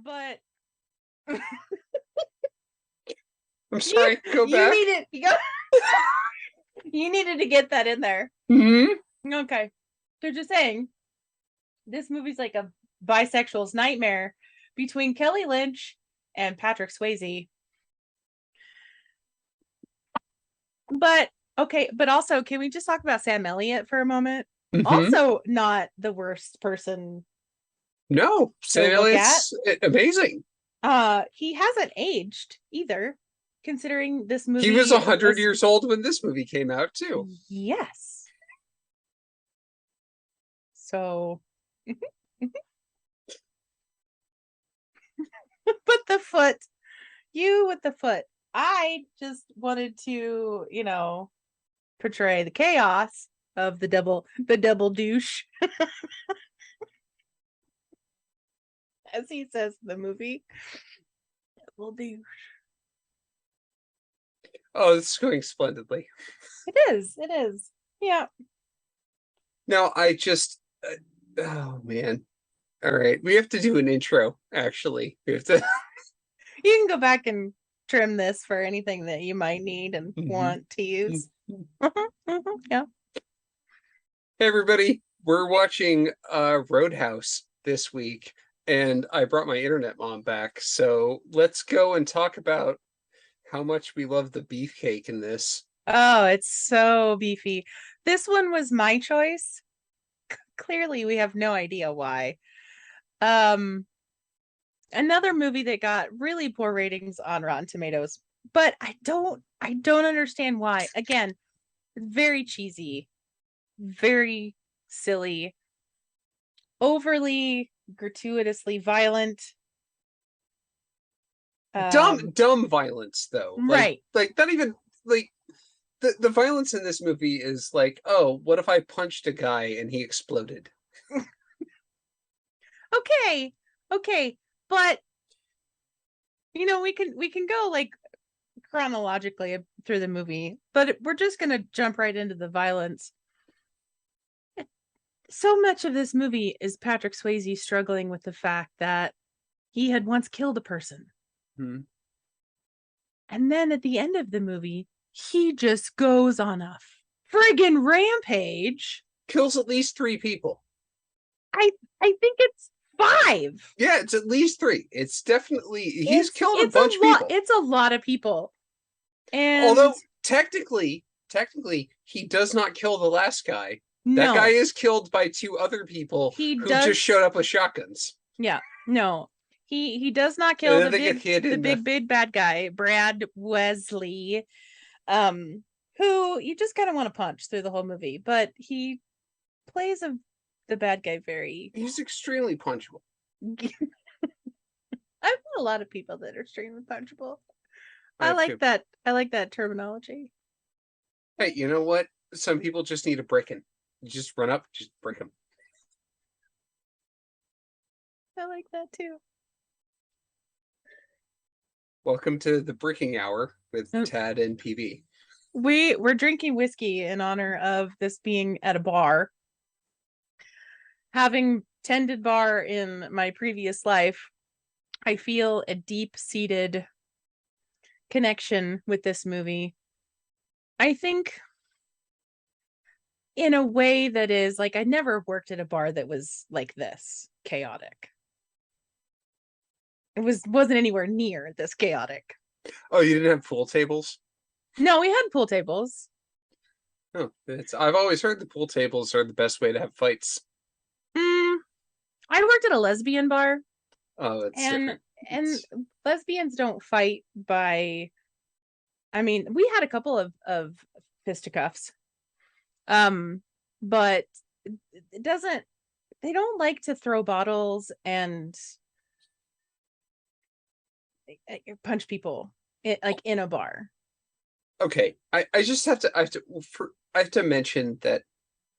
But I'm sorry. Go you back. needed you needed to get that in there. Mm-hmm. Okay. So just saying, this movie's like a bisexual's nightmare between Kelly Lynch and Patrick Swayze. But okay, but also, can we just talk about Sam Elliott for a moment? Mm-hmm. Also, not the worst person No, to Sam look at. Elliott's amazing. He hasn't aged either, considering this He was movie 100 was years old when this movie came out, too. yes. So, but the foot, you with the foot. I just wanted to, portray the chaos of the double douche, as he says in the movie. Double douche. Oh, this is going splendidly. It is. It is. Yeah. Now, oh man. All right, we have to do an intro, actually. We have to. You can go back and trim this for anything that you might need and want to use. Yeah. Hey, everybody. We're watching Roadhouse this week, and I brought my internet mom back. So let's go and talk about how much we love the beefcake in this. Oh, it's so beefy. This one was my choice. Clearly, we have no idea why. Another movie that got really poor ratings on Rotten Tomatoes, but I don't understand why. Again, very cheesy, very silly, overly gratuitously violent. Dumb violence, though. Right. Like not even like the violence in this movie is like, oh, what if I punched a guy and he exploded? Okay. Okay. But we can go like chronologically through the movie, but we're just going to jump right into the violence. So much of this movie is Patrick Swayze struggling with the fact that he had once killed a person. Hmm. And then at the end of the movie, he just goes on a friggin' rampage. Kills at least 3 people. I think it's 5. Yeah, it's at least 3. It's definitely he's killed a It's bunch of a lot. people. It's a lot of people. And Although technically, he does not kill the last guy. That guy no, is killed by 2 other people he who just showed does. up with shotguns. Yeah, no, he does not And kill then they get hit the in the. big bad guy, Brad Wesley, um, who you just kind of want to punch through the whole movie, but he plays the bad guy very. He's extremely punchable. I've met a lot of people that are extremely punchable. I have to. I like that terminology. Hey, you know what? Some people just need a bricking. You just run up, just brick them. I like that too. Welcome to the bricking hour with Tad and PB. We're drinking whiskey in honor of this being at a bar. Having tended bar in my previous life, I feel a deep-seated connection with this movie. I think in a way that is like I never worked at a bar that was like this chaotic. It wasn't anywhere near this chaotic. Oh, you didn't have pool tables? No, we had pool tables. Oh, I've always heard the pool tables are the best way to have fights. I worked at a lesbian bar. Oh, that's and different. and lesbians don't fight by. I mean, we had a couple of fisticuffs, but it doesn't. They don't like to throw bottles and punch people like in a bar. Okay, I just have to I have to mention that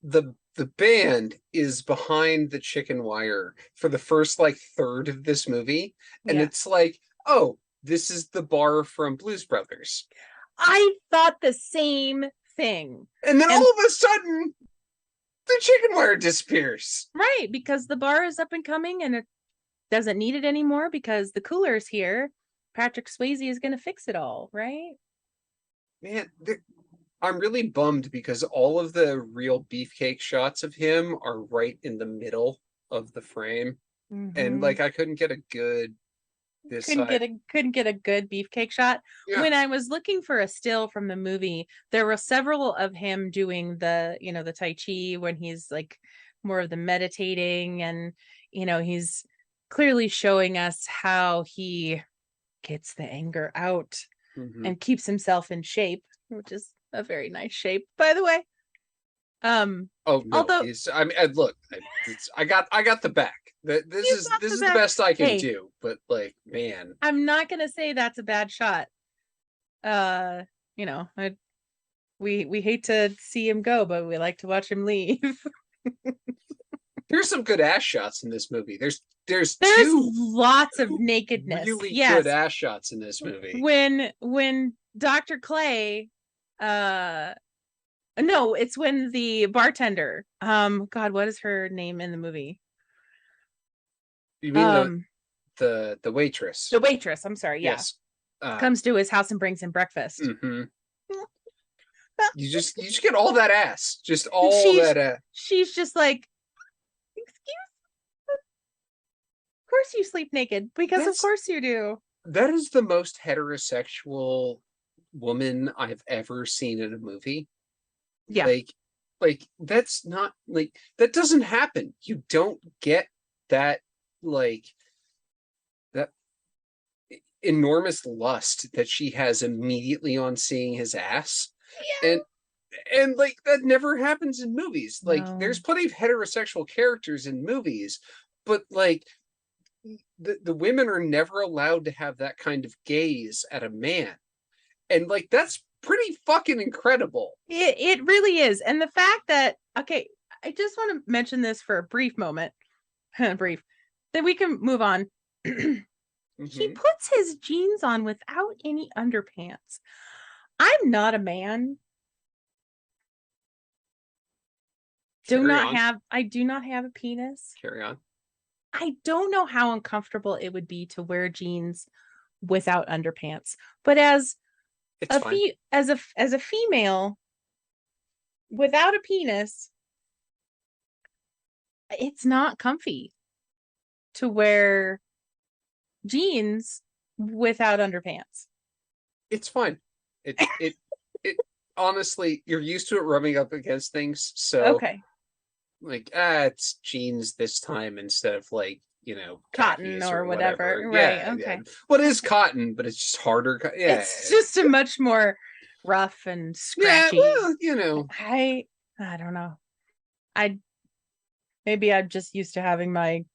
the band is behind the chicken wire for the first like third of this movie, and Yeah. it's like, oh, this is the bar from Blues Brothers. I thought the same thing. And then all of a sudden the chicken wire disappears. Right, because the bar is up and coming and doesn't need it anymore because the cooler's here. Patrick Swayze is going to fix it all, right? Man, I'm really bummed because all of the real beefcake shots of him are right in the middle of the frame. And Mm-hmm. like I couldn't get a good this side. Couldn't get a good beefcake shot. Yeah. When I was looking for a still from the movie, there were several of him doing the, the Tai Chi when he's like more of the meditating, and he's clearly showing us how he gets the anger out Mm-hmm. and keeps himself in shape, which is a very nice shape, by the way. Oh no, Although he's. I mean, look, I got the back. This he's is off this the is the back. best I can Hey, do. But like, man, I'm not gonna say that's a bad shot. Uh, you know, I we hate to see him go, but we like to watch him leave. there's some good ass shots in this movie. There's There's two lots of nakedness. really good Yes. ass shots in this movie. When Dr. Clay no, it's when the bartender, God, what is her name in the movie? You mean Um the waitress? the waitress, I'm sorry, yeah. Yes. Comes to his house and brings him breakfast. Mm-hmm. You just get all that ass, just And all that ass. she's just like, excuse, of course you sleep naked, because of That's course you do. that is the most heterosexual woman I've ever seen in a movie. Yeah. Like, that's not like that doesn't happen. You don't get that like that enormous lust that she has immediately on seeing his ass. Yeah. And like that never happens in movies. Like No. there's plenty of heterosexual characters in movies, but like the women are never allowed to have that kind of gaze at a man. And like that's pretty fucking incredible. It really is. And the fact that, okay, I just want to mention this for a brief moment. Brief. Then we can move on. He Mm-hmm. puts his jeans on without any underpants. I'm not a man. Carry on. I do not have a penis. Carry on. I don't know how uncomfortable it would be to wear jeans without underpants. But It's fine. as a female without a penis, it's not comfy to wear jeans without underpants. It's fine. It honestly, you're used to it rubbing up against things, so Okay. like it's jeans this time instead of like Cotton khakis or or whatever. whatever. Right. Yeah. Okay. What is cotton, but it's just harder. Yeah. It's just a much more rough and Yeah, scratchy. well. I don't know. I maybe I'm just used to having my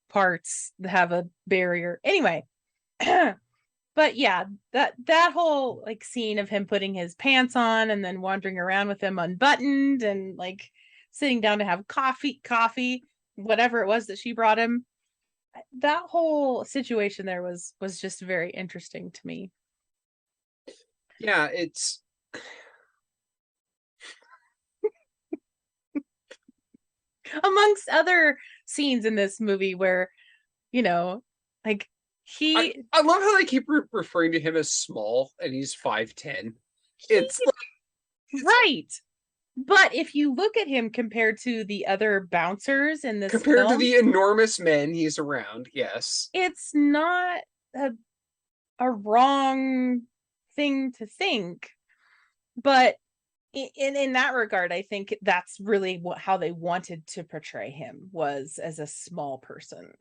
parts have a barrier. Anyway, but yeah, that whole like scene of him putting his pants on and then wandering around with them unbuttoned and like sitting down to have coffee, whatever it was that she brought him. That whole situation there was just very interesting to me. Yeah, it's Amongst other scenes in this movie where, like I love how they keep referring to him as small and he's 5'10". It's like right. But if you look at him compared to the other bouncers in this compared to film, the enormous men he's around, yes. it's not a wrong thing to think. But in that regard, I think that's really how they wanted to portray him, was as a small person.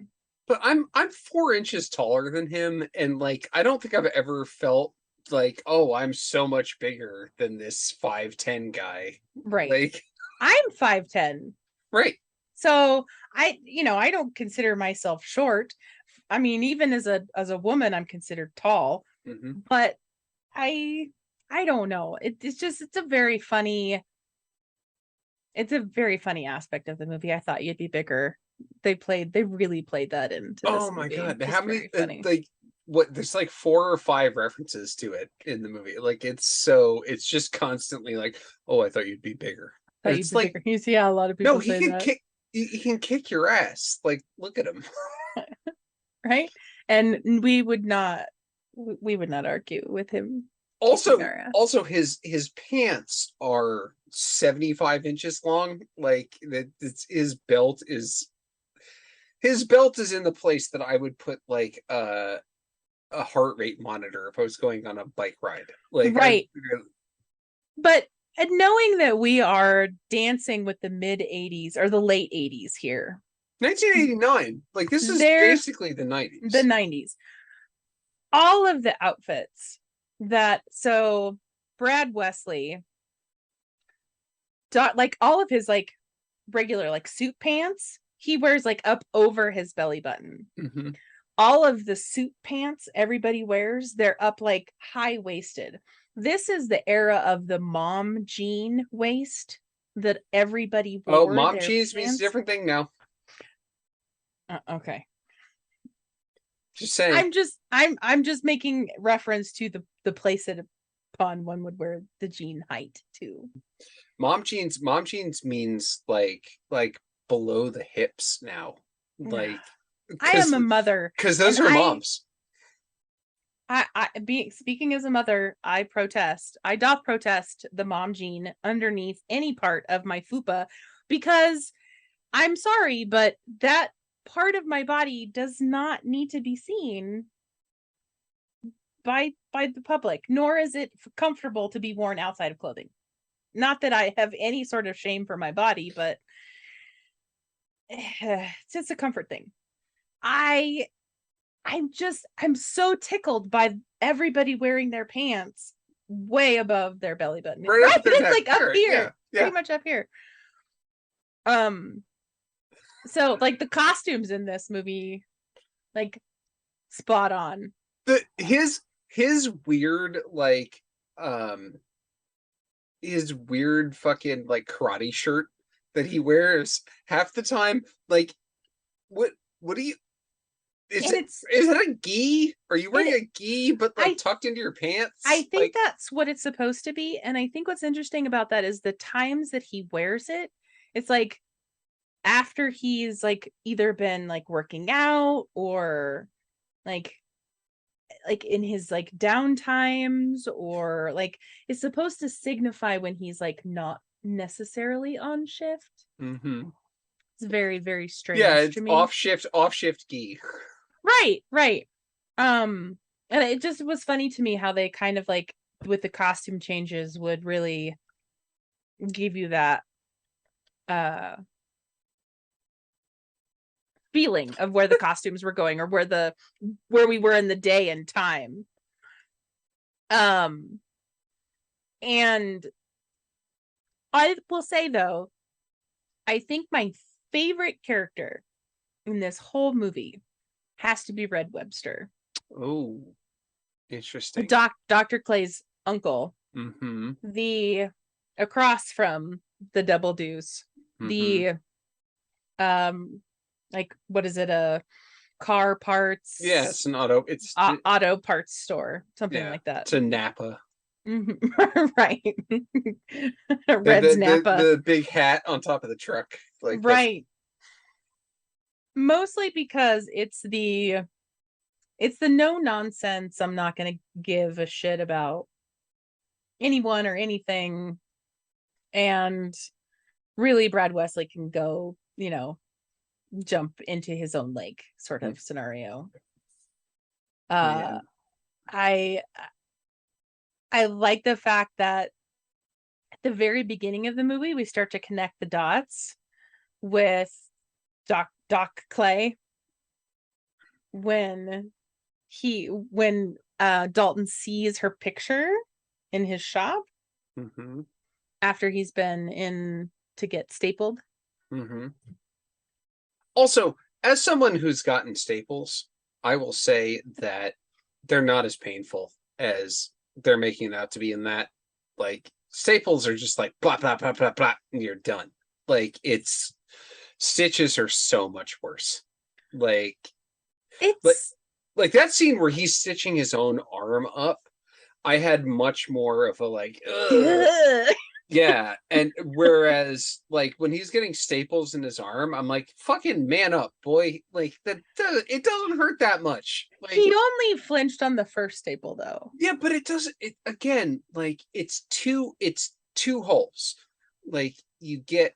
But I'm 4 inches taller than him, and like I don't think I've ever felt like, oh, I'm so much bigger than this 5'10" guy. Right. Like I'm 5'10". right. So I don't consider myself short. I mean, even as a woman, I'm considered tall. Mm-hmm. But I don't know. It's a very funny aspect of the movie. I thought you'd be bigger. They really played that into this Oh my movie. god. Just How many very funny. like what there's like 4 or 5 references to it in the movie. Like it's just constantly like, oh, I thought you'd be bigger. Thought It's like bigger. You see how a lot of people no, say that. he can kick your ass. Like look at him. right? And we would not argue with him. Also, his pants are 75 inches long. Like that, his belt is in the place that I would put like a heart rate monitor if I was going on a bike ride. Like, right. But knowing that we are dancing with the mid 80s or the late 80s here, 1989, like this is basically the 90s. The 90s. All of the outfits so Brad Wesley, like all of his like regular like suit pants, he wears like up over his belly button. Mm-hmm. All of the suit pants everybody wears, they're up like high-waisted. This is the era of the mom jean waist that everybody wore. Oh, mom jeans means a different thing now. Okay. Just saying. I'm just making reference to the place that upon one would wear the jean height too. Mom jeans means like below the hips now. Like I am a mother. Because those are moms. Speaking as a mother, I doth protest the mom jean underneath any part of my fupa, because I'm sorry, but that part of my body does not need to be seen by the public, nor is it comfortable to be worn outside of clothing. Not that I have any sort of shame for my body, but it's just a comfort thing. I'm so tickled by everybody wearing their pants way above their belly button. Right? It's like up here. Yeah. Pretty much up here. So like the costumes in this movie, like spot on. His weird like his weird fucking like karate shirt that he wears half the time, like what do you is that a gi? Are you wearing a gi but like tucked into your pants? I think that's what it's supposed to be. And I think what's interesting about that is the times that he wears it. It's like after he's like either been like working out or like in his like down times, or like it's supposed to signify when he's like not necessarily on shift. Mm-hmm. It's very, very strange. Yeah, it's off shift gi. Right. And it just was funny to me how they kind of like with the costume changes would really give you that feeling of where the costumes were going, or where we were in the day and time. And I will say though, I think my favorite character in this whole movie has to be Red Webster. Oh, interesting. Dr. Clay's uncle. Mm-hmm. The across from the Double Deuce. Mm-hmm. The like what is it, a car parts? Yeah, it's an auto parts store, something like that. It's a Napa. Mm-hmm. Right. Red's Napa. The big hat on top of the truck. Like right. Mostly because it's the no nonsense, I'm not going to give a shit about anyone or anything, and really Brad Wesley can go, jump into his own lake sort of scenario. I like the fact that at the very beginning of the movie we start to connect the dots with Doc Clay when Dalton sees her picture in his shop. Mm-hmm. After he's been in to get stapled. Mm-hmm. Also, as someone who's gotten staples, I will say that they're not as painful as they're making it out to be in that. Like, staples are just like blah, blah, blah, blah, blah, and you're done. Like, stitches are so much worse. Like, it's like that scene where he's stitching his own arm up. I had much more of a like, ugh. Yeah, and whereas like when he's getting staples in his arm, I'm like, fucking man up, boy. Like it doesn't hurt that much. Like, He only flinched on the first staple, though. yeah, but it doesn't. It again, like it's two holes. Like you get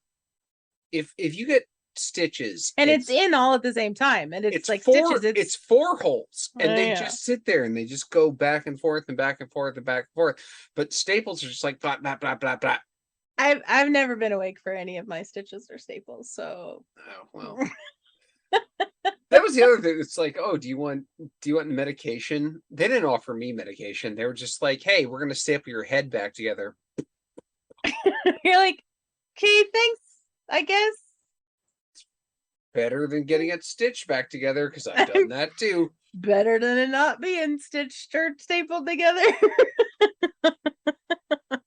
if you get stitches, And it's in all at the same time. And it's like stitches. it's four holes, and they Yeah. just sit there and they just go back and forth and back and forth and back and forth. But staples are just like blah blah blah blah blah. I've never been awake for any of my stitches or staples, so Oh well. That was the other thing. It's like, oh, do you want medication? They didn't offer me medication. They were just like, hey, we're gonna staple your head back together. you're like, okay, thanks, I guess. Better than getting it stitched back together, because I've done that too. Better than it not being stitched or stapled together.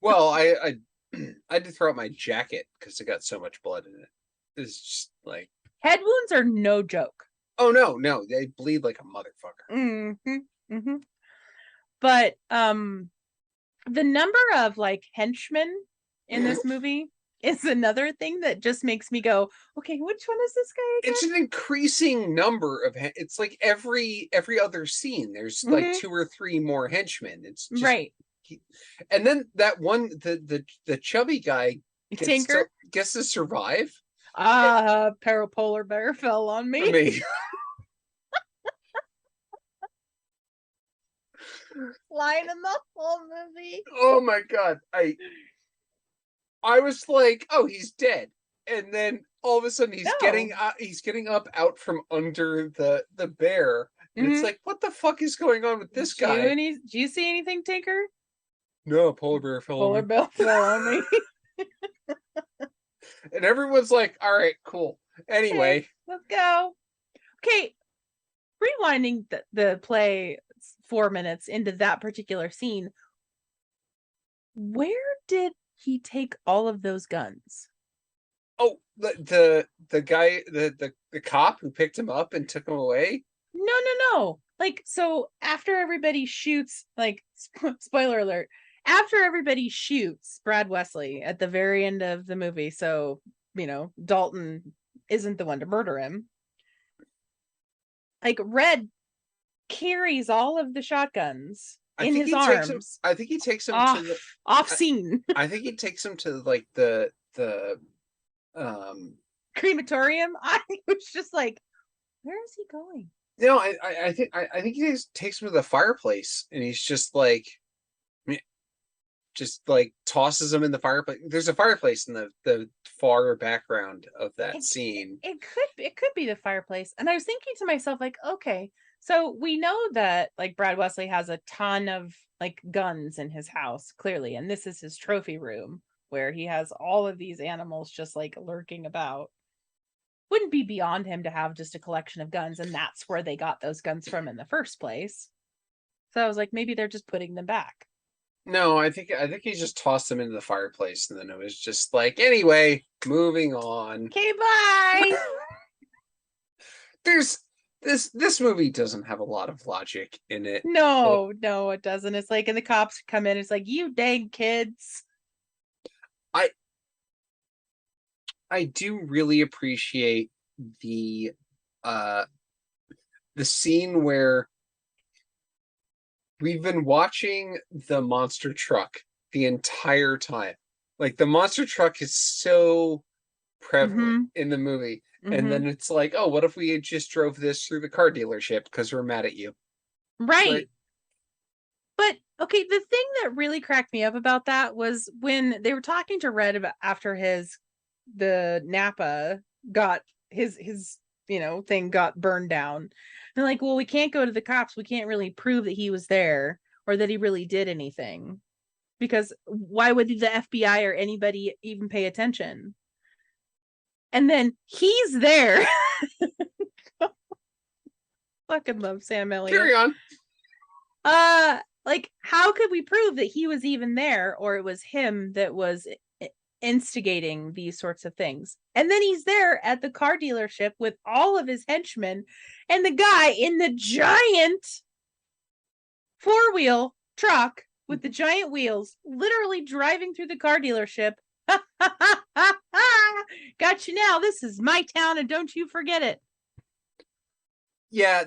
Well, I had to throw out my jacket because it got so much blood in it. It's just like, Head wounds are no joke. oh no, they bleed like a motherfucker. Mm-hmm, mm-hmm. But the number of like henchmen in this movie is another thing that just makes me go, okay, which one is this guy again? It's an increasing number of it's like every other scene there's like two or three more henchmen. It's just, right. And then that one, the chubby guy Tinker gets to survive. Parapolar bear fell on me. I mean, Flying in the whole movie. oh my god, I was like, oh, he's dead, and then all of a sudden he's getting up out from under the bear, and it's like, what the fuck is going on with this guy? Do you see anything, Tinker? No, polar bear fell on me. And everyone's like, all right, cool. Anyway, okay, let's go. Okay, rewinding the play 4 minutes into that particular scene, where did he take all of those guns? Oh, the guy, the cop who picked him up and took him away? No. Like, so after everybody shoots, like, spoiler alert, after everybody shoots Brad Wesley at the very end of the movie, so, Dalton isn't the one to murder him. Like, Red carries all of the shotguns in his arms. I think he takes him off scene. I think he takes him to like the crematorium. I was just like, where is he going? No, I think he takes him to the fireplace, and he's just like tosses him in the fireplace. There's a fireplace in the far background of that scene. It could be the fireplace. And I was thinking to myself, like, okay, so we know that like Brad Wesley has a ton of like guns in his house, clearly, and this is his trophy room where he has all of these animals just like lurking about. Wouldn't be beyond him to have just a collection of guns, and that's where they got those guns from in the first place. So I was like, maybe they're just putting them back. No, I think he just tossed them into the fireplace, and then it was just like, anyway, moving on. Okay, bye. There's this movie doesn't have a lot of logic in it. No, it doesn't. It's like, and the cops come in, it's like, you dang kids. I do really appreciate the scene where we've been watching the monster truck the entire time. Like, the monster truck is so prevalent in the movie. And then it's like, oh, what if we had just drove this through the car dealership because we're mad at you? Right. But okay, the thing that really cracked me up about that was when they were talking to Red about after the Napa got his thing got burned down. And like, well, we can't go to the cops. We can't really prove that he was there or that he really did anything. Because why would the FBI or anybody even pay attention? And then he's there. Fucking love Sam Elliott. Carry on. Like, how could we prove that he was even there, or it was him that was instigating these sorts of things? And then he's there at the car dealership with all of his henchmen, and the guy in the giant 4-wheel truck with the giant wheels literally driving through the car dealership Got you now. This is my town, and don't you forget it. Yeah,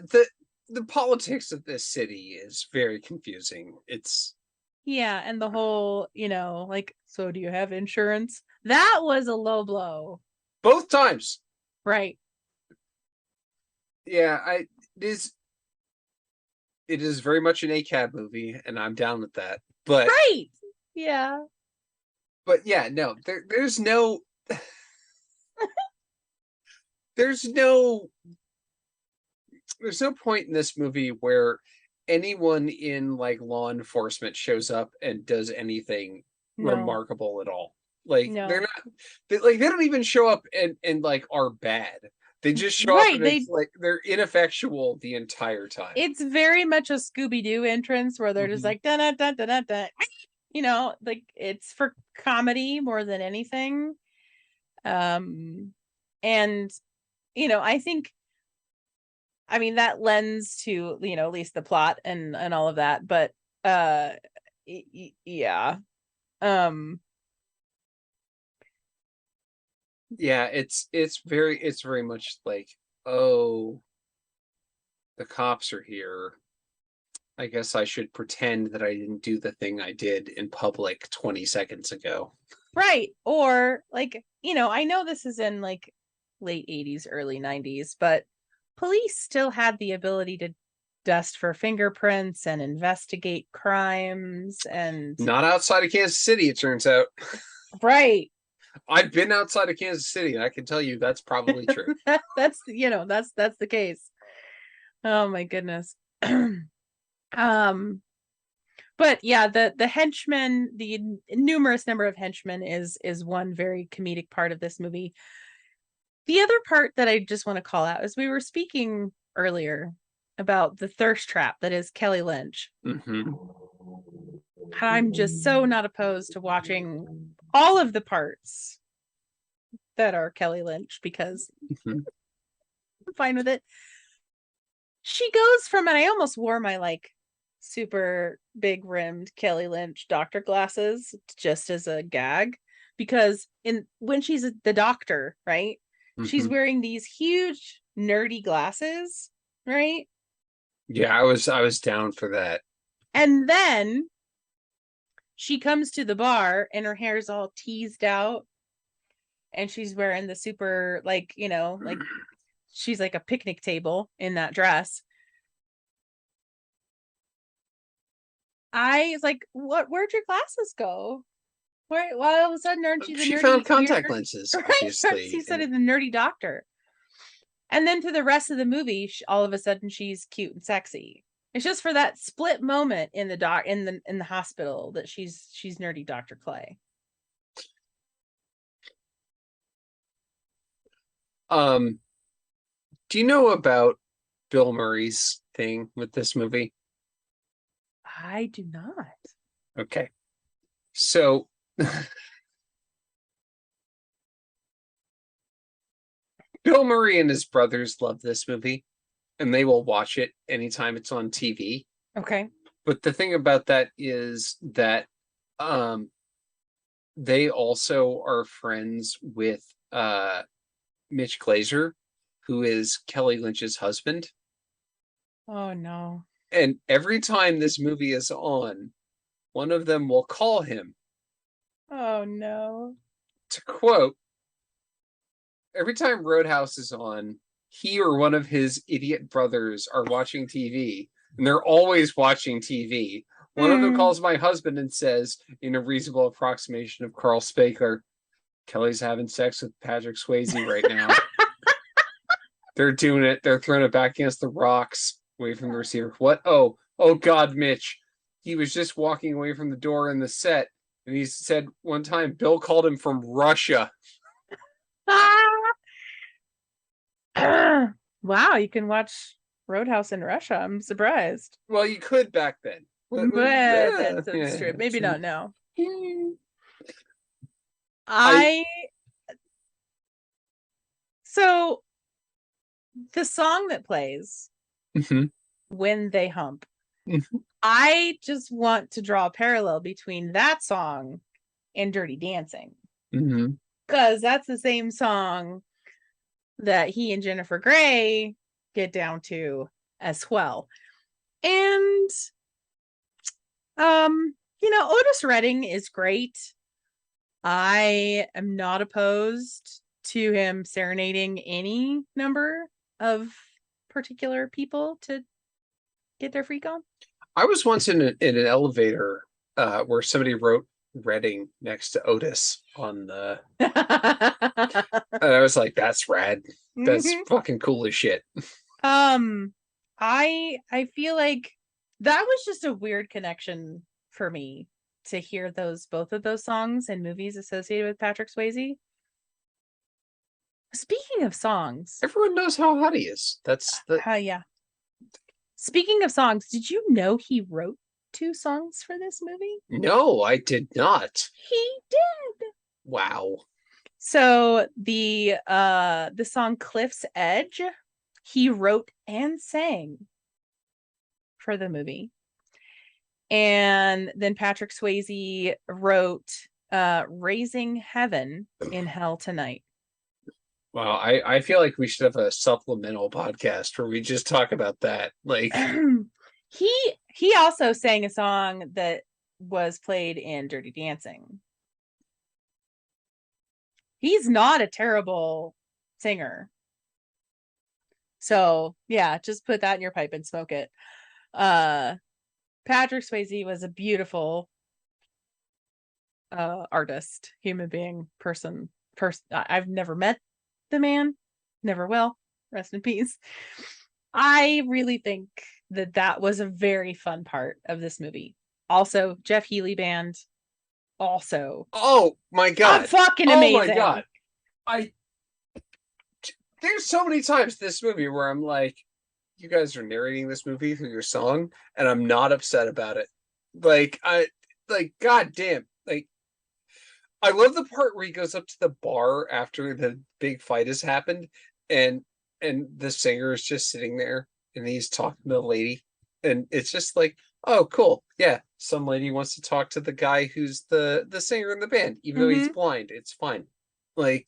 the politics of this city is very confusing. It's Yeah, and the whole, like, so do you have insurance? That was a low blow. both times. Right. Yeah, it is very much an ACAB movie, and I'm down with that. Right. Yeah. But yeah, no, there's no there's no there's no point in this movie where anyone in like law enforcement shows up and does anything No. remarkable at all. Like No. they're not they don't even show up and like are bad. They just show up and it's like they're ineffectual the entire time. It's very much a Scooby-Doo entrance where they're just like da da da da da. Like it's for comedy more than anything. And I think, I mean, that lends to, at least the plot and all of that, but yeah. Yeah, it's very much like, oh, the cops are here. I guess I should pretend that I didn't do the thing I did in public 20 seconds ago. Right. Or like, I know this is in like late 80s, early 90s, but police still had the ability to dust for fingerprints and investigate crimes and Not outside of Kansas City, it turns out. right. I've been outside of Kansas City, and I can tell you that's probably true. That's the case. Oh my goodness. But yeah, the henchmen, the numerous number of henchmen is one very comedic part of this movie. The other part that I just want to call out is we were speaking earlier about the thirst trap that is Kelly Lynch. Mm-hmm. I'm just so not opposed to watching all of the parts that are Kelly Lynch because I'm fine with it. She goes from, and I almost wore my like super big rimmed Kelly Lynch doctor glasses just as a gag because when she's the doctor, right? Mm-hmm. She's wearing these huge nerdy glasses, right? Yeah, I was down for that. And then she comes to the bar and her hair's all teased out and she's wearing the super like, like she's like a picnic table in that dress. I was like, where'd your glasses go? Why all of a sudden aren't you the she nerdy, found contact lenses, obviously. She said the nerdy doctor. And then to the rest of the movie, all of a sudden she's cute and sexy. It's just for that split moment in the hospital that she's nerdy Dr. Clay. Do you know about Bill Murray's thing with this movie? I do not. Okay. So Bill Murray and his brothers love this movie and they will watch it anytime it's on TV. Okay. But the thing about that is that they also are friends with Mitch Glazer, who is Kelly Lynch's husband. Oh no. And every time this movie is on, one of them will call him. Oh no. To quote, every time Roadhouse is on, he or one of his idiot brothers are watching TV, and they're always watching TV. One of them calls my husband and says, in a reasonable approximation of Carl Spakler, Kelly's having sex with Patrick Swayze right now. They're doing it. They're throwing it back against the rocks, away from the receiver. What? Oh God, Mitch. He was just walking away from the door in the set, and he said one time Bill called him from Russia. Wow, you can watch Roadhouse in Russia. I'm surprised. Well, you could back then. But that's true. Maybe not now. So the song that plays when they hump, I just want to draw a parallel between that song and Dirty Dancing. Mm-hmm. because that's the same song that he and Jennifer Grey get down to as well. And Otis Redding is great. I am not opposed to him serenading any number of particular people to get their freak on. I was once in an elevator where somebody wrote Reading next to Otis on the, and I was like, "That's rad. That's fucking cool as shit." I feel like that was just a weird connection for me to hear both of those songs and movies associated with Patrick Swayze. Speaking of songs, Everyone knows how hot he is. That's the yeah. Speaking of songs, did you know he wrote 2 songs for this movie? No, I did not. He did. Wow. So the song Cliff's Edge, he wrote and sang for the movie. And then Patrick Swayze wrote Raising Heaven in Hell Tonight. Wow, I feel like we should have a supplemental podcast where we just talk about that. Like he also sang a song that was played in Dirty Dancing. He's not a terrible singer. So yeah, just put that in your pipe and smoke it. Patrick Swayze was a beautiful artist, human being, person. I've never met the man, never will. Rest in peace. I really think that was a very fun part of this movie. Also, Jeff Healey Band. Also, oh my god, fucking amazing. Oh my god, there's so many times this movie where I'm like, you guys are narrating this movie through your song, and I'm not upset about it. God damn, I love the part where he goes up to the bar after the big fight has happened, and the singer is just sitting there, and he's talking to the lady, and it's just like, oh, cool, yeah, some lady wants to talk to the guy who's the singer in the band, even though he's blind. It's fine, like.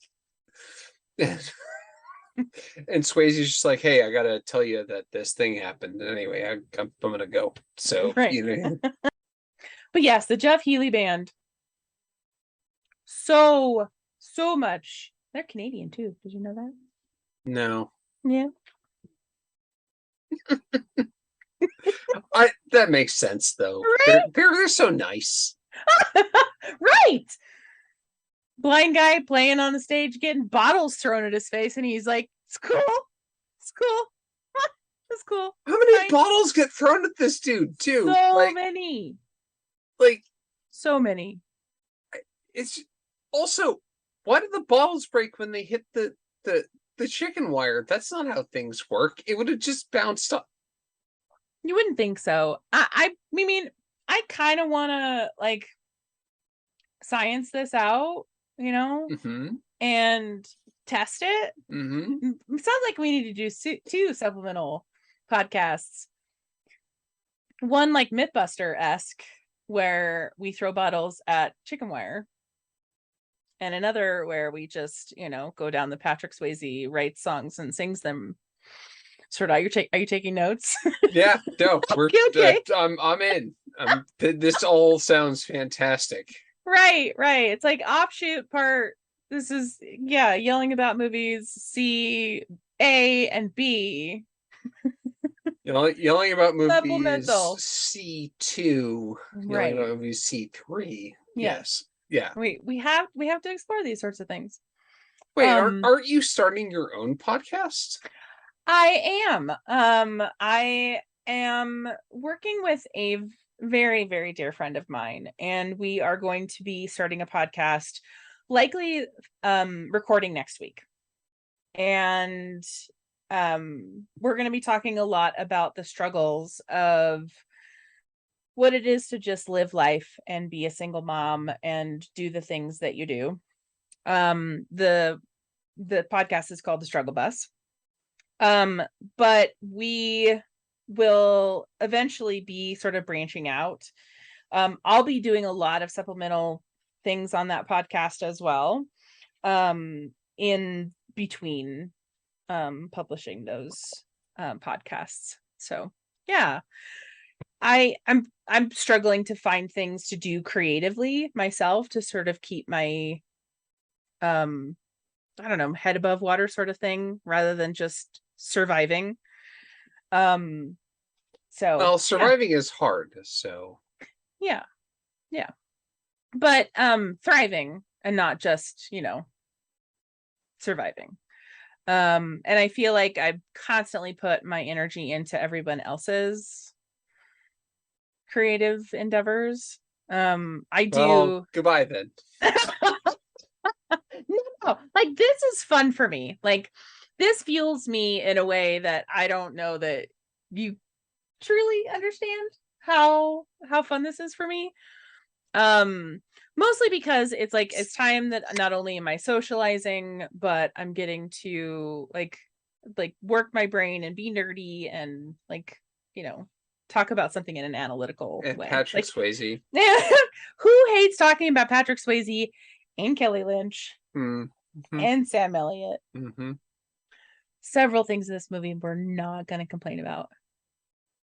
And Swayze's just like, hey, I gotta tell you that this thing happened. Anyway, I'm gonna go. So, right. But yes, the Jeff Healey Band. So much. They're Canadian too. Did you know that? No. Yeah. That makes sense though. Right? They're so nice. Right. Blind guy playing on the stage, getting bottles thrown at his face, and he's like, "It's cool. It's cool. It's cool." How many bottles get thrown at this dude too? So many. Like so many. It's also, why did the bottles break when they hit the chicken wire? That's not how things work. It would have just bounced up. You wouldn't think so. I mean, I kind of want to like science this out, and test it. It sounds like we need to do 2 supplemental podcasts. One like Mythbuster-esque, where we throw bottles at chicken wire, and another where we just, go down the Patrick Swayze writes songs and sings them. Sort of, are you taking notes? Yeah, no, we're okay. I'm in. This all sounds fantastic. Right. It's like offshoot part. This is yelling about movies. C, A, and B. Yelling about movies. C2. Right. Yelling about movies. C3. Yes. Yeah. We have to explore these sorts of things. Wait, aren't you starting your own podcast? I am. I am working with a very, very dear friend of mine, and we are going to be starting a podcast, likely recording next week. And we're going to be talking a lot about the struggles of what it is to just live life and be a single mom and do the things that you do. The podcast is called The Struggle Bus. But we will eventually be sort of branching out. I'll be doing a lot of supplemental things on that podcast as well, in between publishing those podcasts. So yeah, I'm struggling to find things to do creatively myself to sort of keep my I don't know, head above water sort of thing rather than just surviving. So Well, surviving is hard, so yeah. But thriving and not just, surviving. And I feel like I constantly put my energy into everyone else's creative endeavors. I do. Goodbye then. No, like this is fun for me. Like this fuels me in a way that I don't know that you truly understand how fun this is for me. Mostly because it's like it's time that not only am I socializing, but I'm getting to like work my brain and be nerdy and talk about something in an analytical way. Patrick Swayze. Who hates talking about Patrick Swayze and Kelly Lynch and Sam Elliott? Several things in this movie we're not going to complain about.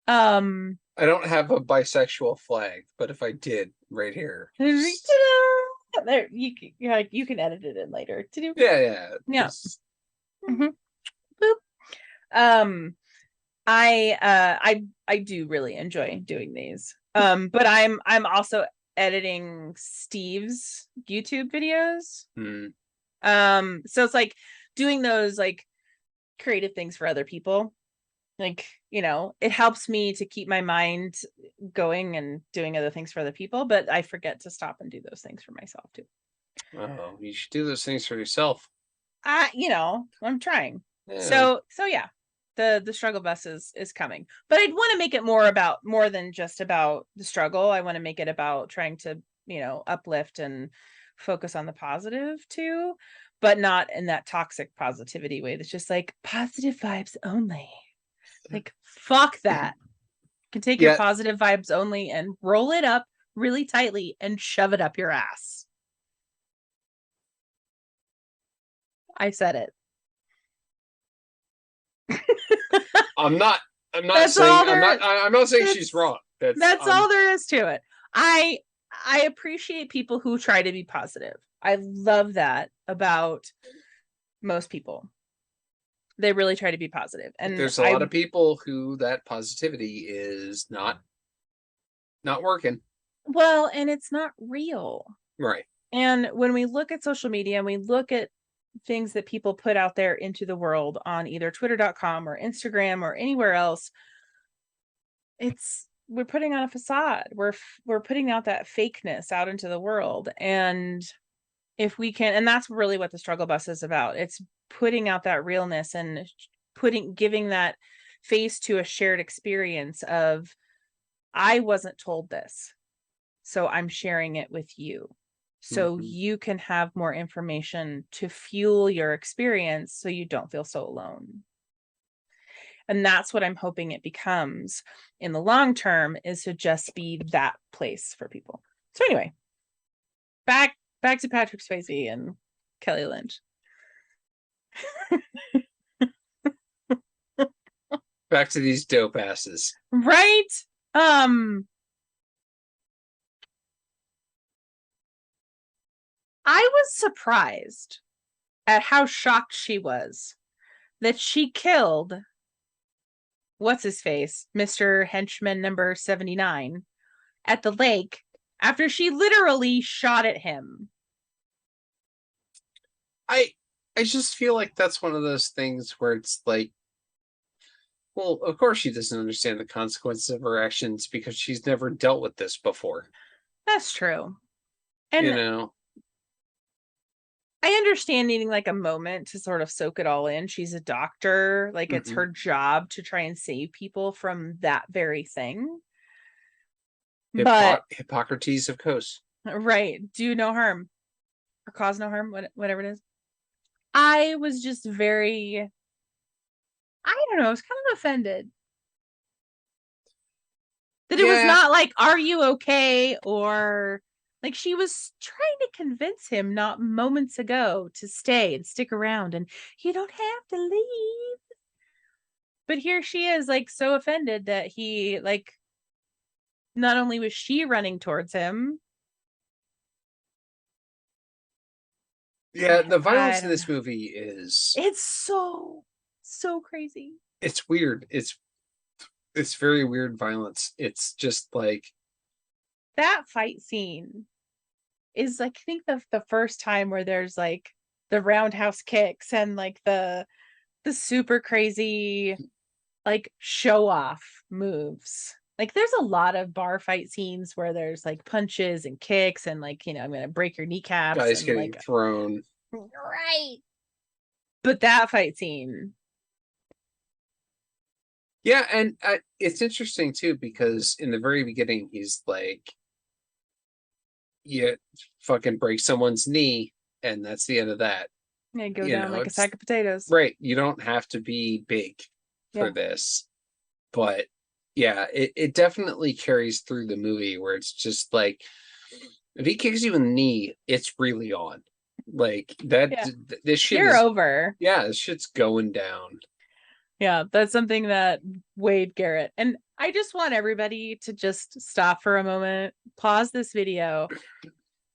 I don't have a bisexual flag, but if I did, right here. There, you can edit it in later. Yeah. Boop. I do really enjoy doing these. But I'm also editing Steve's YouTube videos. So it's like doing those like creative things for other people. Like, it helps me to keep my mind going and doing other things for other people, but I forget to stop and do those things for myself too. Oh, you should do those things for yourself. I'm trying. Yeah. So yeah, the struggle bus is coming, but I'd want to make it more than just about the struggle. I want to make it about trying to, uplift and focus on the positive too, but not in that toxic positivity way. That's just like positive vibes only. Like, fuck that. You can take your positive vibes only and roll it up really tightly and shove it up your ass. I said it. I'm not saying she's wrong. That's all there is to it. I appreciate people who try to be positive. I love that about most people. They really try to be positive. And there's a lot of people who that positivity is not working. Well, and it's not real. Right. And when we look at social media and we look at things that people put out there into the world on either twitter.com or Instagram or anywhere else, we're putting on a facade. We're putting out that fakeness out into the world. And if we can, and that's really what the struggle bus is about. It's putting out that realness and giving that face to a shared experience of, I wasn't told this, so I'm sharing it with you. So you can have more information to fuel your experience so you don't feel so alone. And that's what I'm hoping it becomes in the long term, is to just be that place for people. So anyway, back to Patrick Swayze and Kelly Lynch. Back to these dope asses. Right? I was surprised at how shocked she was that she killed what's his face, Mr. Henchman number 79 at the lake after she literally shot at him. I just feel like that's one of those things where it's like, well, of course she doesn't understand the consequences of her actions because she's never dealt with this before. That's true. And I understand needing like a moment to sort of soak it all in. She's a doctor. Like it's her job to try and save people from that very thing. But Hippocrates, of course. Right. Do no harm or cause no harm, whatever it is. I was just very, I don't know, I was kind of offended. That it was not like, are you okay? Or Like, she was trying to convince him not moments ago to stay and stick around, and you don't have to leave. But here she is, like, so offended that he, like, not only was she running towards him. Yeah, the violence in don't this know. movie is It's so crazy. it's weird. It's very weird violence. It's just like That fight scene is, like, I think the first time where there's, like, the roundhouse kicks and, like, the super crazy, like, show off moves. Like, there's a lot of bar fight scenes where there's, like, punches and kicks and, like, you know, I'm gonna break your kneecaps guys and, getting like, thrown. right. But that fight scene, Yeah, and it's interesting too because in the very beginning he's like, "You fucking break someone's knee, and that's the end of that." yeah, go You down know, like a it's sack of potatoes. right. You don't have to be big for Yeah. this, but yeah, it definitely carries through the movie where it's just like if he kicks you in the knee, it's really on. Like that, Yeah. this shit You're is over. yeah, this shit's going down. Yeah, that's something that Wade Garrett, and I just want everybody to just stop for a moment, pause this video,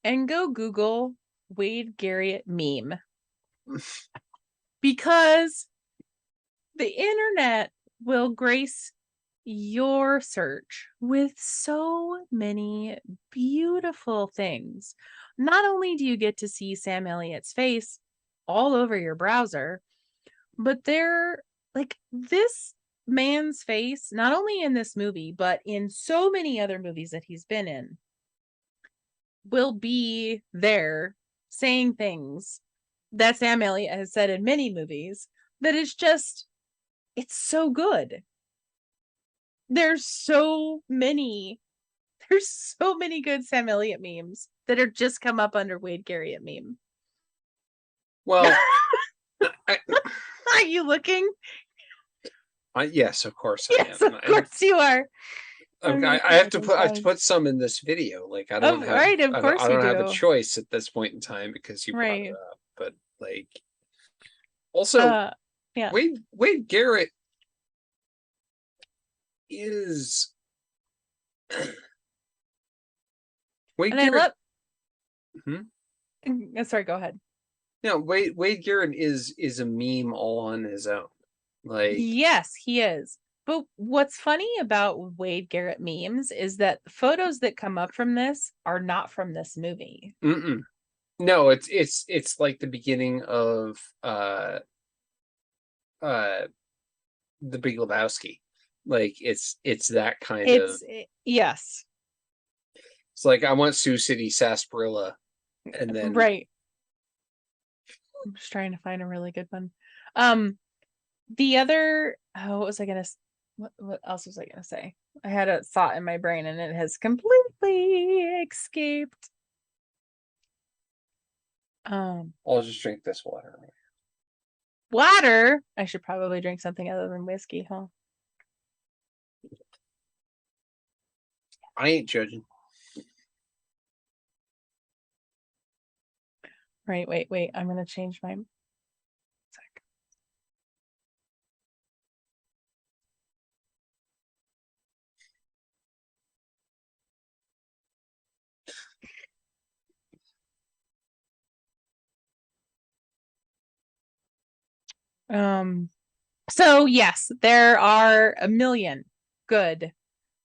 and go Google Wade Garrett meme. Because the internet will grace your search with so many beautiful things. Not only do you get to see Sam Elliott's face all over your browser, but they're like this man's face, not only in this movie, but in so many other movies that he's been in, will be there saying things that Sam Elliott has said in many movies that is just, it's so good. There's so many, there's so many good Sam Elliott memes that are just come up under Wade Garrett meme. Well, I, Are you looking? yes, of course I Yes, am. of course you are. I have to put some in this video. Like I don't Oh, have right, of course I you don't have a do. choice at this point in time because you brought it Right. up. But like also Yeah. Wade Garrett is Wade And I Garrett. love, Hmm? sorry, go ahead. No, Wade Garrett is a meme all on his own. Like Yes, he is. But what's funny about Wade Garrett memes is that photos that come up from this are not from this movie. mm-mm. No, it's like the beginning of uh the Big Lebowski. Like it's that kind of Yes, it's like I want Sioux City sarsaparilla and then right. I'm just trying to find a really good one. Um, the other, what was I gonna, what else was I gonna say? I had a thought in my brain and it has completely escaped. I'll just drink this water. Water. I should probably drink something other than whiskey, huh? I ain't judging. Right, wait. I'm gonna change my sec. So yes, there are a million good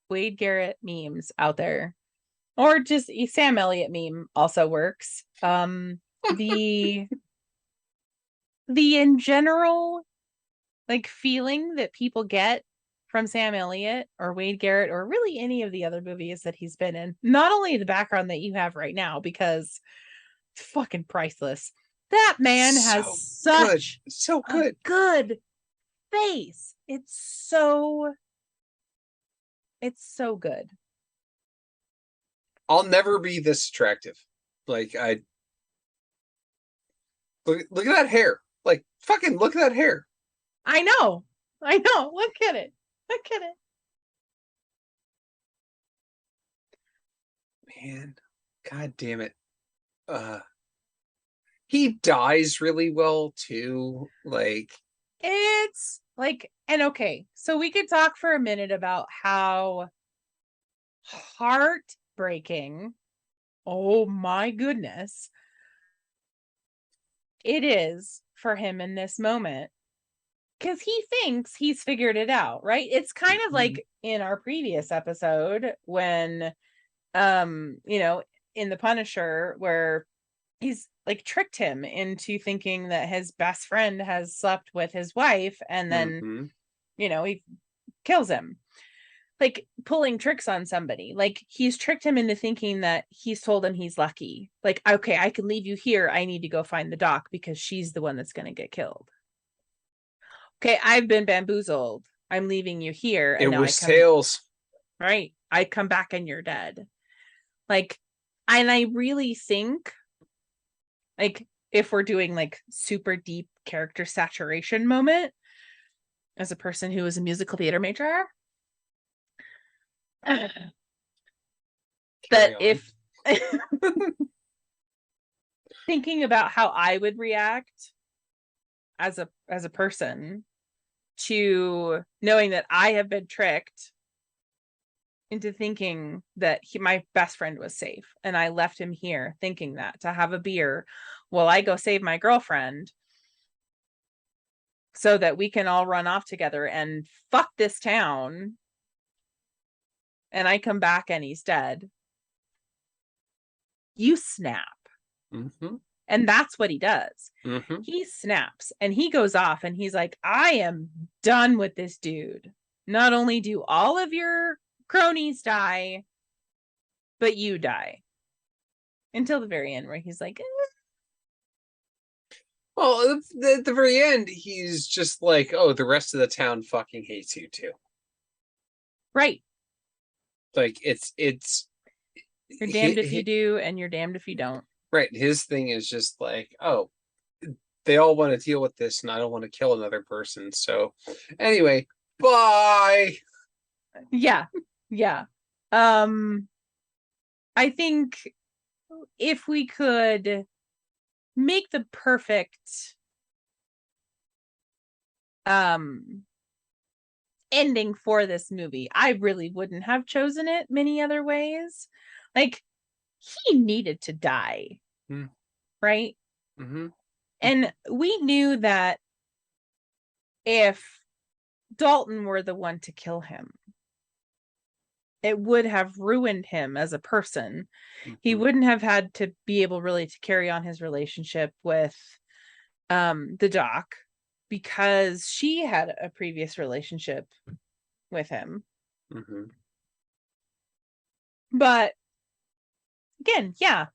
Wade Garrett memes out there. Or just a Sam Elliott meme also works. The in general, like, feeling that people get from Sam Elliott or Wade Garrett or really any of the other movies that he's been in, not only the background that you have right now, because it's fucking priceless. That man has So good. such So a good. good face. It's so good. I'll never be this attractive. Like I look at that hair. Like fucking look at that hair. I know. Look at it. Look at it. Man. God damn it. He dies really well too. Like, It's like, and okay, so we could talk for a minute about how heartbreaking, oh my goodness, it is for him in this moment. Because he thinks he's figured it out, right? It's kind of like in our previous episode when, in The Punisher, where he's like tricked him into thinking that his best friend has slept with his wife, and then he kills him, like pulling tricks on somebody. Like he's tricked him into thinking that he's told him he's lucky, like, okay, I can leave you here, I need to go find the doc because she's the one that's going to get killed. Okay, I've been bamboozled, I'm leaving you here, it and now I was come, Tails. right, I come back and you're dead. Like, and I really think, like, if we're doing like super deep character saturation moment, as a person who was a musical theater major, that if thinking about how I would react as a person to knowing that I have been tricked into thinking that my best friend was safe, and I left him here thinking that to have a beer while I go save my girlfriend so that we can all run off together and fuck this town, and I come back and he's dead, you snap. And that's what he does. He snaps and he goes off and he's like, I am done with this dude. Not only do all of your cronies die, but you die. Until the very end, where he's like, Well, at the very end, he's just like, oh, the rest of the town fucking hates you too. Right. Like, you're damned if you do, and you're damned if you don't. Right. His thing is just like, oh, they all want to deal with this, and I don't want to kill another person. So, anyway, bye. Yeah. Yeah. I think if we could make the perfect ending for this movie, I really wouldn't have chosen it many other ways. Like, he needed to die, right? And we knew that if Dalton were the one to kill him, it would have ruined him as a person. He wouldn't have had to be able really to carry on his relationship with the doc, because she had a previous relationship with him. But again, yeah.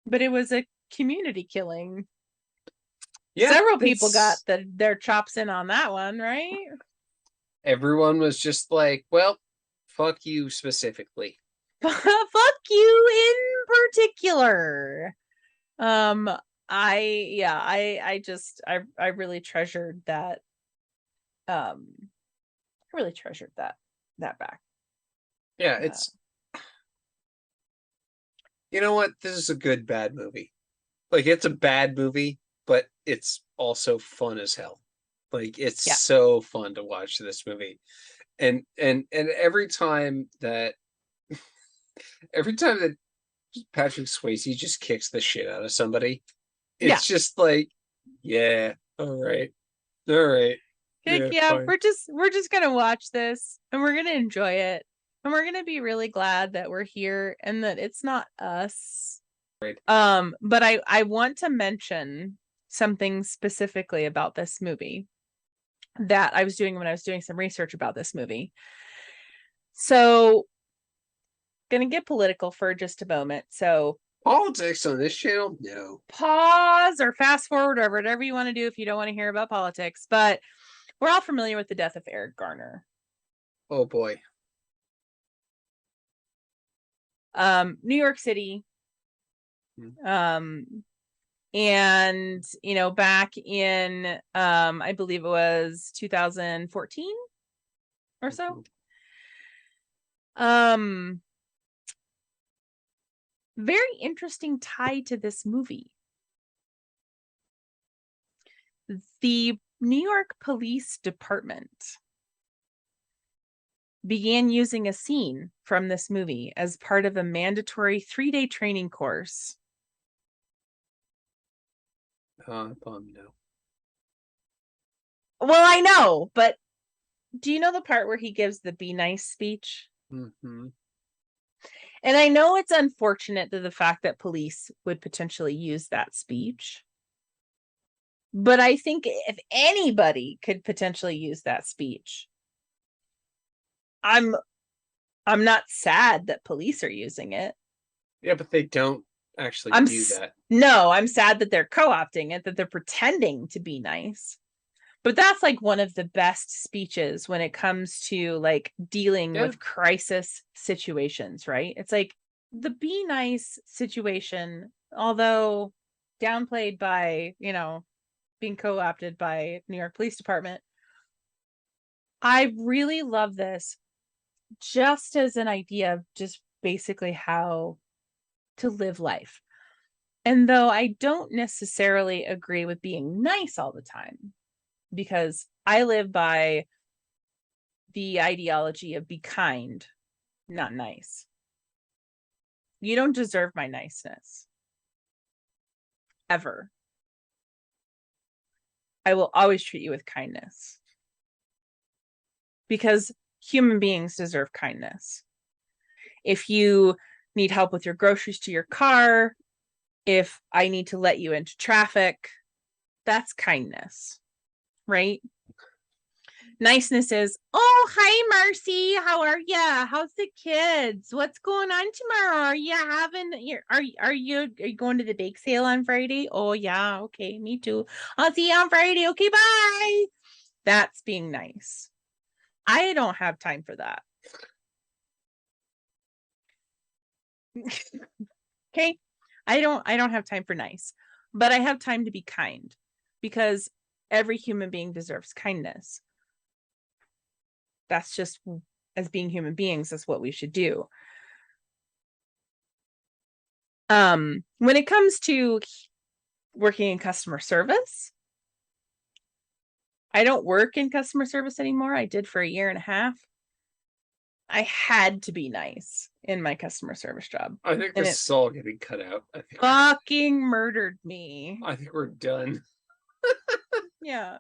But it was a community killing. Yeah, several people got their chops in on that one, right? Everyone was just like, well, fuck you specifically. Fuck you in particular. I really treasured that. I really treasured that back. Yeah, it's, you know what? This is a good bad movie. Like, it's a bad movie, but it's also fun as hell. Like, it's so fun to watch this movie. And every time that Patrick Swayze just kicks the shit out of somebody, it's just like, yeah, all right. Yeah, we're just gonna watch this and we're gonna enjoy it, and we're gonna be really glad that we're here and that it's not us. Right. But I want to mention something specifically about this movie that I was doing when I was doing some research about this movie. So, gonna get political for just a moment. So, politics on this channel? No. Pause or fast forward or whatever you want to do if you don't want to hear about politics. But we're all familiar with the death of Eric Garner. Oh boy. New York City. And back in I believe it was 2014 or so. very interesting tie to this movie. The New York Police Department began using a scene from this movie as part of a mandatory 3-day training course. Bum, no. Well, I know, but do you know the part where he gives the be nice speech? Mm-hmm. And I know it's unfortunate that the fact that police would potentially use that speech. But I think if anybody could potentially use that speech, I'm not sad that police are using it. Yeah, but they don't actually do that. No, I'm sad that they're co-opting it, that they're pretending to be nice. But that's like one of the best speeches when it comes to like dealing with crisis situations, right? It's like the be nice situation, although downplayed by, being co-opted by New York Police Department. I really love this just as an idea of just basically how to live life. And though I don't necessarily agree with being nice all the time, because I live by the ideology of be kind, not nice. You don't deserve my niceness. Ever. I will always treat you with kindness. Because human beings deserve kindness. If you need help with your groceries to your car, if I need to let you into traffic, that's kindness, right? Niceness is, oh, hi, Marcy. How are ya? How's the kids? What's going on tomorrow? Are you having your are you going to the bake sale on Friday? Oh yeah, okay, me too. I'll see you on Friday. Okay, bye. That's being nice. I don't have time for that. Okay? I don't have time for nice, but I have time to be kind because every human being deserves kindness. That's just, as being human beings, that's what we should do. When it comes to working in customer service, I don't work in customer service anymore. I did for a year and a half. I had to be nice in my customer service job. I think this is all getting cut out. Fucking murdered me. I think we're done. Yeah.